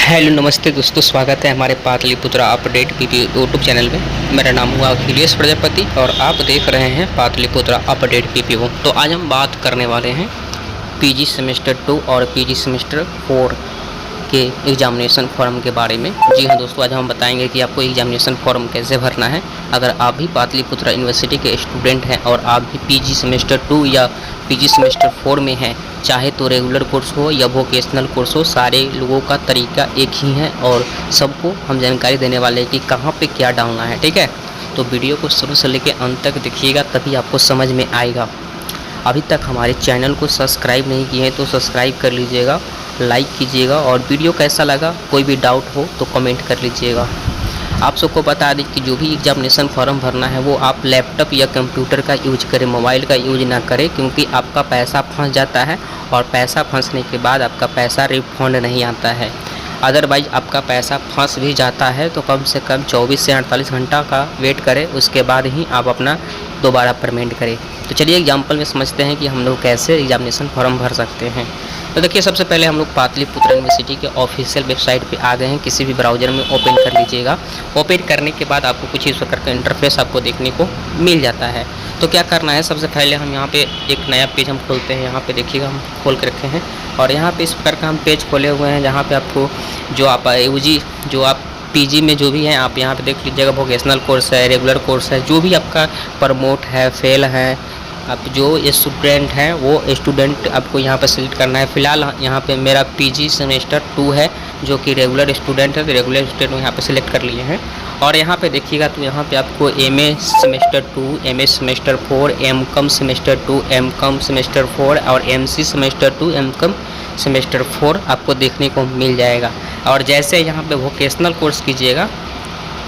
Hello नमस्ते दोस्तों, स्वागत है हमारे Pataliputra update PP YouTube channel में। मेरा नाम हुआ अखिलेश प्रजापति और आप देख रहे हैं पाटलिपुत्रा अपडेट पीपीओ। तो आज हम बात करने वाले हैं पीजी सेमेस्टर 2 और पीजी सेमेस्टर 4 के एग्जामिनेशन फॉर्म के बारे में। जी हाँ दोस्तों, आज हम बताएंगे कि आपको एग्जामिनेशन फॉर्म कैसे भरना है। अगर आप भी पाटलिपुत्रा यूनिवर्सिटी के स्टूडेंट हैं और आप भी पीजी सेमेस्टर 2 या पीजी सेमेस्टर 4 में हैं, चाहे तो रेगुलर कोर्स हो या वोकेशनल कोर्स हो, सारे लोगों का तरीका एक ही है और सबको हम जानकारी देने वाले हैं कि कहाँ पे क्या डालना है। ठीक है, तो वीडियो को शुरू से लेकर अंत तक देखिएगा, तभी आपको समझ में आएगा। अभी तक हमारे चैनल को सब्सक्राइब नहीं किए हैं तो सब्सक्राइब कर लीजिएगा, लाइक कीजिएगा और वीडियो कैसा लगा कोई भी डाउट हो तो कमेंट कर लीजिएगा। आप सबको बता दें कि जो भी एग्जामिनेशन फॉर्म भरना है वो आप लैपटॉप या कंप्यूटर का यूज करें, मोबाइल का यूज ना करें, क्योंकि आपका पैसा फंस जाता है और पैसा फंसने के बाद आपका पैसा रिफंड नहीं आता है। अदरवाइज़ आपका पैसा फंस भी जाता है तो कम से कम 24 से 48 घंटा का वेट करें, उसके बाद ही आप अपना दोबारा पेमेंट करें। तो चलिए एग्जाम्पल में समझते हैं कि हम लोग कैसे एग्जामिनेशन फॉर्म भर सकते हैं। तो देखिए, सबसे पहले हम लोग पाटलिपुत्रा यूनिवर्सिटी के ऑफिशियल वेबसाइट पे आ गए हैं। किसी भी ब्राउज़र में ओपन कर लीजिएगा। ओपन करने के बाद आपको कुछ इस प्रकार का इंटरफेस आपको देखने को मिल जाता है। तो क्या करना है, सबसे पहले हम यहाँ पे एक नया पेज हम खोलते हैं। यहाँ पे देखिएगा, हम खोल के रखे हैं और यहाँ पे इस प्रकार का हम पेज खोले हुए हैं, जहाँ पे आपको जो आप यूजी जो आप पीजी में जो भी हैं आप यहाँ पे देख लीजिएगा। वोकेशनल कोर्स है, रेगुलर कोर्स है, जो भी आपका प्रमोट है, फेल है, आप जो स्टूडेंट हैं वो स्टूडेंट आपको यहाँ पर सिलेक्ट करना है। फ़िलहाल यहाँ पे मेरा पीजी सेमेस्टर 2 है, जो कि रेगुलर स्टूडेंट है, तो रेगुलर स्टूडेंट यहाँ पे सिलेक्ट कर लिए हैं। और यहाँ पे देखिएगा तो यहाँ पे आपको MA semester 2, MA semester 4, MCom semester 2, MCom semester 4 और एमसी सेमेस्टर 2, एमकॉम सेमेस्टर 4 आपको देखने को मिल जाएगा। और जैसे यहाँ पे वोकेशनल कोर्स कीजिएगा,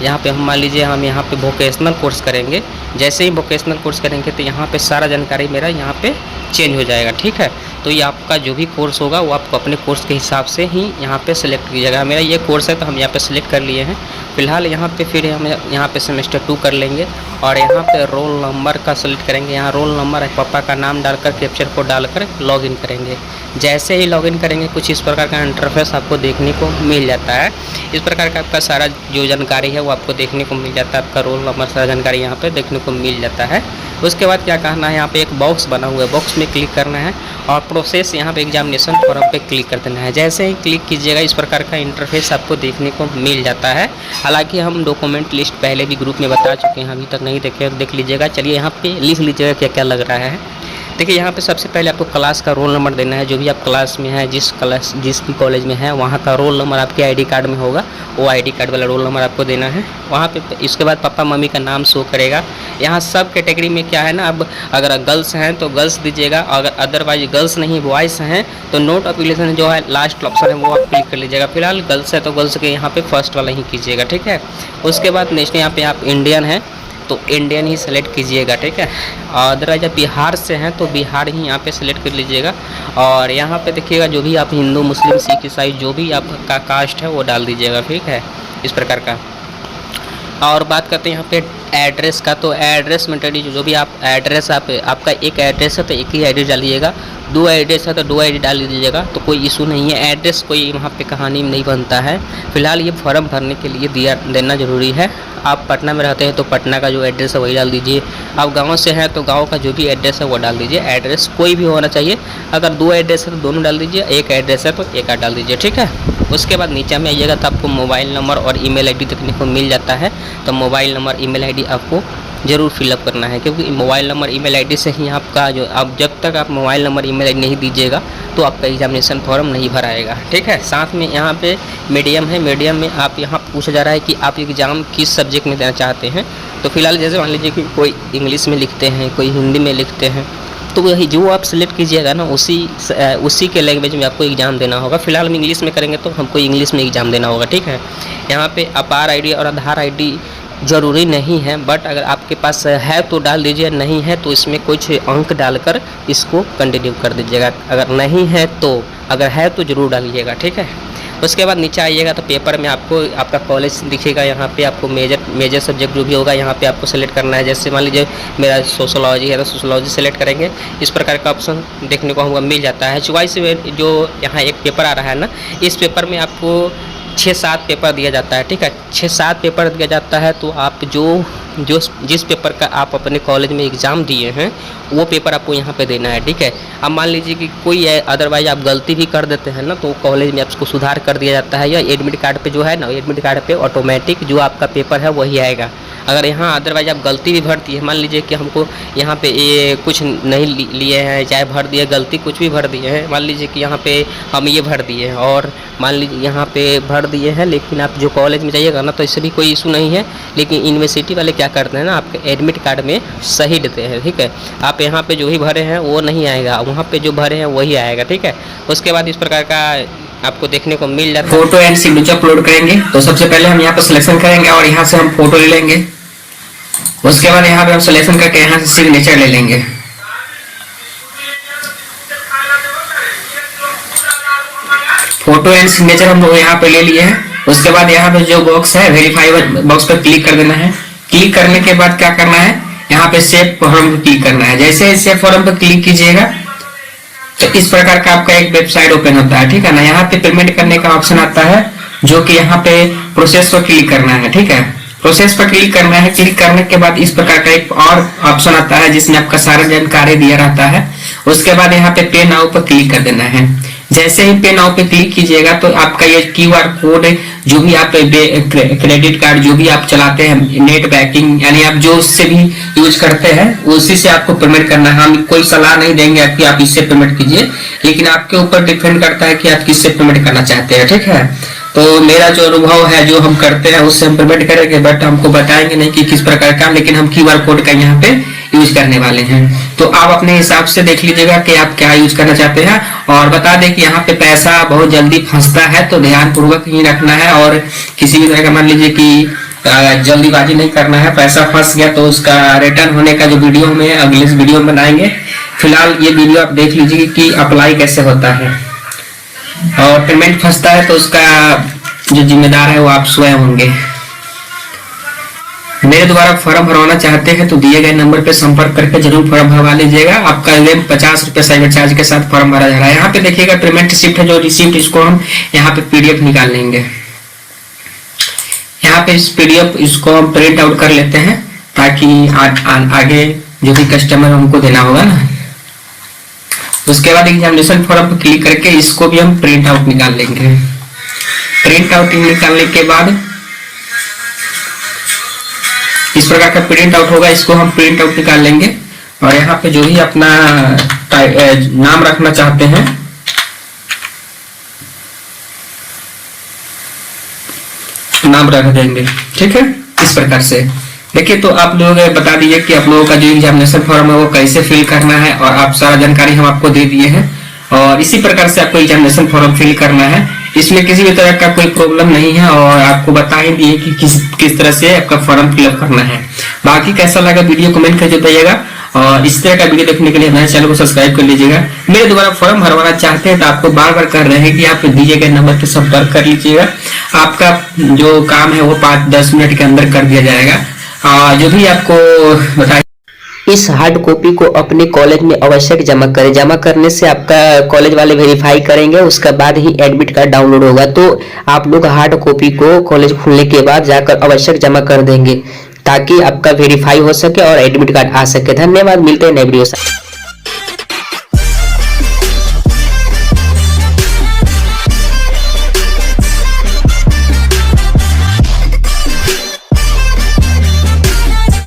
यहाँ पे हम मान लीजिए हम यहाँ पे वोकेशनल कोर्स करेंगे। जैसे ही वोकेशनल कोर्स करेंगे तो यहाँ पे सारा जानकारी मेरा यहाँ पे चेंज हो जाएगा। ठीक है, तो ये आपका जो भी कोर्स होगा वो आपको अपने कोर्स के हिसाब से ही यहाँ पे सिलेक्ट कीजिएगा। मेरा ये कोर्स है तो हम यहाँ पे सिलेक्ट कर लिए हैं। फ़िलहाल यहाँ पे फिर हम यहाँ पे सेमेस्टर 2 कर लेंगे और यहाँ पे रोल नंबर का सिलेक्ट करेंगे। यहाँ रोल नंबर है, पापा का नाम डालकर कैप्चर कोड डालकर लॉगिन करेंगे। जैसे ही लॉगिन करेंगे कुछ इस प्रकार का इंटरफेस आपको देखने को मिल जाता है। इस प्रकार का आपका सारा जो जानकारी है वो आपको देखने को मिल जाता है। आपका रोल नंबर सारा जानकारी यहाँ पे देखने को मिल जाता है। उसके बाद क्या करना है, यहाँ पे एक बॉक्स बना हुआ है, बॉक्स में क्लिक करना है और प्रोसेस यहाँ पे एग्जामिनेशन फॉर्म पे क्लिक कर देना है। जैसे ही क्लिक कीजिएगा इस प्रकार का इंटरफेस आपको देखने को मिल जाता है। हालांकि हम डॉक्यूमेंट लिस्ट पहले भी ग्रुप में बता चुके हैं, अभी तक नहीं देखे तो देख लीजिएगा। चलिए यहाँ पे लिख लीजिएगा क्या क्या लग रहा है। देखिए, यहाँ पे सबसे पहले आपको क्लास का रोल नंबर देना है। जो भी आप क्लास में है, जिस भी कॉलेज में है, वहाँ का रोल नंबर आपके आईडी कार्ड में होगा, वो आईडी कार्ड वाला रोल नंबर आपको देना है वहाँ पे। इसके बाद पापा मम्मी का नाम शो करेगा। यहाँ सब कैटेगरी में क्या है ना, अब अगर गर्ल्स हैं तो गर्ल्स दीजिएगा, अगर अदरवाइज गर्ल्स नहीं बॉयज़ हैं तो नोट एप्लीकेशन जो है लास्ट ऑप्शन है वो आप क्लिक कर लीजिएगा। फिलहाल गर्ल्स है तो गर्ल्स के यहाँ पे फर्स्ट वाला ही कीजिएगा। ठीक है, उसके बाद नेक्स्ट यहाँ पे आप इंडियन हैं तो इंडियन ही सेलेक्ट कीजिएगा। ठीक है, अदरवाइज आप बिहार से हैं तो बिहार ही यहाँ पे सेलेक्ट कर लीजिएगा। और यहाँ पे देखिएगा जो भी आप हिंदू, मुस्लिम, सिख, ईसाई जो भी आपका कास्ट है वो डाल दीजिएगा। ठीक है, इस प्रकार का। और बात करते हैं यहाँ पे एड्रेस का, तो एड्रेस में जो भी आप एड्रेस आपका एक एड्रेस है तो एक ही एड्रेस डालिएगा, 2 एड्रेस है तो 2 आईडी डाल दीजिएगा, तो कोई इशू नहीं है। एड्रेस कोई वहाँ पे कहानी नहीं बनता है। फिलहाल ये फॉर्म भरने के लिए देना ज़रूरी है। आप पटना में रहते हैं तो पटना का जो एड्रेस है वही डाल दीजिए। आप गांव से हैं तो गांव का जो भी एड्रेस है वो डाल दीजिए। एड्रेस कोई भी होना चाहिए। अगर 2 एड्रेस है तो दोनों डाल दीजिए, एक एड्रेस है तो एक डाल दीजिए। ठीक है, उसके बाद नीचे में आइएगा तो आपको मोबाइल नंबर और ईमेल आईडी देखने को मिल जाता है। तो मोबाइल नंबर, ईमेल आईडी आपको ज़रूर फिलअप करना है, क्योंकि मोबाइल नंबर, ईमेल आईडी से ही आपका जो आप जब तक आप मोबाइल नंबर, ईमेल आईडी नहीं दीजिएगा तो आपका एग्जामिनेशन फॉर्म नहीं भराएगा। ठीक है, साथ में यहाँ पे मीडियम है, मीडियम में आप यहाँ पूछा जा रहा है कि आप एग्ज़ाम किस सब्जेक्ट में देना चाहते हैं। तो फिलहाल जैसे मान लीजिए कि कोई इंग्लिश में लिखते हैं, कोई हिंदी में लिखते हैं, तो वही जो आप सिलेक्ट कीजिएगा ना उसी के लैंग्वेज में आपको एग्ज़ाम देना होगा। फिलहाल हम इंग्लिश में करेंगे तो हमको इंग्लिश में एग्ज़ाम देना होगा। ठीक है, यहाँ पे अपार आईडी और आधार आईडी ज़रूरी नहीं है, बट अगर आपके पास है तो डाल दीजिए, नहीं है तो इसमें कुछ अंक डालकर इसको कंटिन्यू कर दीजिएगा। अगर नहीं है तो, अगर है तो ज़रूर डालिएगा। ठीक है, उसके बाद नीचे आइएगा तो पेपर में आपको आपका कॉलेज दिखेगा। यहाँ पे आपको मेजर सब्जेक्ट जो भी होगा यहाँ पे आपको सेलेक्ट करना है। जैसे मान लीजिए मेरा सोशोलॉजी है तो सोशोलॉजी सेलेक्ट करेंगे। इस प्रकार का ऑप्शन देखने को हमको मिल जाता है। चॉइस में जो यहाँ एक पेपर आ रहा है ना, इस पेपर में आपको 6-7 पेपर दिया जाता है, ठीक है। 6-7 पेपर दिया जाता है, तो आप जिस पेपर का आप अपने कॉलेज में एग्ज़ाम दिए हैं वो पेपर आपको यहाँ पे देना है, ठीक है। अब मान लीजिए कि कोई अदरवाइज आप गलती भी कर देते हैं ना, तो कॉलेज में आपको सुधार कर दिया जाता है, या एडमिट कार्ड पे जो है ना, एडमिट कार्ड पे ऑटोमेटिक जो आपका पेपर है वही आएगा। अगर यहाँ अदरवाइज आप गलती भी भर दिए, मान लीजिए कि हमको यहाँ पे ये कुछ नहीं लिए हैं, चाहे भर दिए गलती कुछ भी भर दिए हैं, मान लीजिए कि यहाँ पे हम ये भर दिए हैं और मान लीजिए यहाँ पे भर दिए हैं, लेकिन आप जो कॉलेज में जाइएगा ना तो इससे भी कोई इशू नहीं है। लेकिन यूनिवर्सिटी वाले क्या करते हैं ना, आपके एडमिट कार्ड में सही देते हैं, ठीक है। आप यहाँ पे जो ही भरे हैं वो नहीं आएगा, वहाँ पे जो भरे हैं वही आएगा, ठीक है। उसके बाद इस प्रकार का आपको देखने को मिल जाता है। फोटो एंड सिग्नेचर अपलोड करेंगे, तो सबसे पहले हम यहाँ पर सिलेक्शन करेंगे और यहाँ से हम फोटो ले लेंगे। उसके बाद यहाँ पे हम सिलेक्शन करके यहाँ से सिग्नेचर ले लेंगे। फोटो एंड सिग्नेचर हम लोग यहाँ पे ले लिए हैं। उसके बाद यहाँ पे जो बॉक्स है वेरीफाई बॉक्स पर क्लिक कर देना है। क्लिक करने के बाद क्या करना है, यहाँ पे सेव फॉर्म पर क्लिक करना है। जैसे सेव फॉर्म पर क्लिक कीजिएगा तो इस प्रकार का आपका एक वेबसाइट ओपन होता है, ठीक है ना। यहाँ पे पेमेंट करने का ऑप्शन आता है, जो कि यहाँ पे प्रोसेस पर क्लिक करना है, ठीक है। प्रोसेस पर क्लिक करना है। क्लिक करने के बाद इस प्रकार का एक और ऑप्शन आता है जिसमें आपका सारा जानकारी दिया रहता है। उसके बाद यहाँ पे पे नाउ पर क्लिक कर देना है। जैसे ही पे नाउ पे क्लिक कीजिएगा तो आपका ये QR कोड, जो भी आप क्रेडिट कार्ड जो भी आप चलाते हैं, नेट बैंकिंग यानी आप जो उससे भी यूज करते हैं उसी से आपको पेमेंट करना है। हम कोई सलाह नहीं देंगे कि आप इससे पेमेंट कीजिए, लेकिन आपके ऊपर डिपेंड करता है कि आप किससे पेमेंट करना चाहते हैं, ठीक है। तो मेरा जो अनुभव है जो हम करते हैं उससे हम पेमेंट करेंगे, बट हमको बताएंगे नहीं कि किस प्रकार का, लेकिन हम QR कोड का यहाँ पे यूज करने वाले हैं। तो आप अपने हिसाब से देख लीजिएगा कि आप क्या यूज करना चाहते हैं। और बता दें कि यहाँ पे पैसा बहुत जल्दी फंसता है, तो ध्यान पूर्वक ही रखना है और किसी भी तरह का मान लीजिए कि जल्दीबाजी नहीं करना है। पैसा फंस गया तो उसका रिटर्न होने का जो वीडियो में अगले वीडियो में बनाएंगे। फिलहाल ये वीडियो आप देख लीजिए कि अप्लाई कैसे होता है। और पेमेंट फंसता है तो उसका जो जिम्मेदार है वो आप स्वयं होंगे। मेरे द्वारा फॉर्म भरवाना चाहते हैं तो दिए गए नंबर पे संपर्क करके जरूर फॉर्म भरवा लीजिएगा। आपका 50 रुपये साइबर चार्ज के साथ फॉर्म भरा जा रहा है। यहाँ पे देखिएगा पेमेंट रिसिप्ट है, जो रिसिप्ट इसको हम यहाँ पे PDF निकाल लेंगे। यहाँ पे इस PDF इसको हम प्रिंट आउट कर लेते हैं, ताकि आगे जो भी कस्टमर हमको देना होगा ना। उसके बाद एग्जामिनेशन फॉर्म पर क्लिक करके इसको भी हम प्रिंट आउट निकाल लेंगे। प्रिंट आउट निकालने के बाद इस प्रकार का प्रिंट आउट होगा, इसको हम प्रिंट आउट निकाल लेंगे। और यहाँ पे जो भी अपना नाम रखना चाहते हैं नाम रख देंगे, ठीक है। इस प्रकार से देखिए, तो आप लोग बता दीजिए कि आप लोगों का जो एग्जामिनेशन फॉर्म है वो कैसे फिल करना है, और आप सारा जानकारी हम आपको दे दिए हैं। और इसी प्रकार से आपको एग्जामिनेशन फॉर्म फिल करना है। इसमें किसी भी तरह का कोई प्रॉब्लम नहीं है, और आपको बता ही दिए कि किस तरह से आपका फॉर्म फिलअप करना है। बाकी कैसा लगा वीडियो कमेंट करके बताइएगा, और इस तरह का वीडियो देखने के लिए हमारे चैनल को सब्सक्राइब कर लीजिएगा। मेरे द्वारा फॉर्म भरवाना चाहते हैं तो आपको बार बार कर रहे हैं कि आप दिए गए नंबर पर संपर्क कर लीजिएगा। आपका जो काम है वो 5-10 मिनट के अंदर कर दिया जाएगा। जो भी आपको बताया, इस हार्ड कॉपी को अपने कॉलेज में आवश्यक जमा करें। जमा करने से आपका कॉलेज वाले वेरीफाई करेंगे, उसके बाद ही एडमिट कार्ड डाउनलोड होगा। तो आप लोग हार्ड कॉपी को कॉलेज खुलने के बाद जाकर आवश्यक जमा कर देंगे, ताकि आपका वेरीफाई हो सके और एडमिट कार्ड आ सके। धन्यवाद, मिलते हैं नए वीडियो से।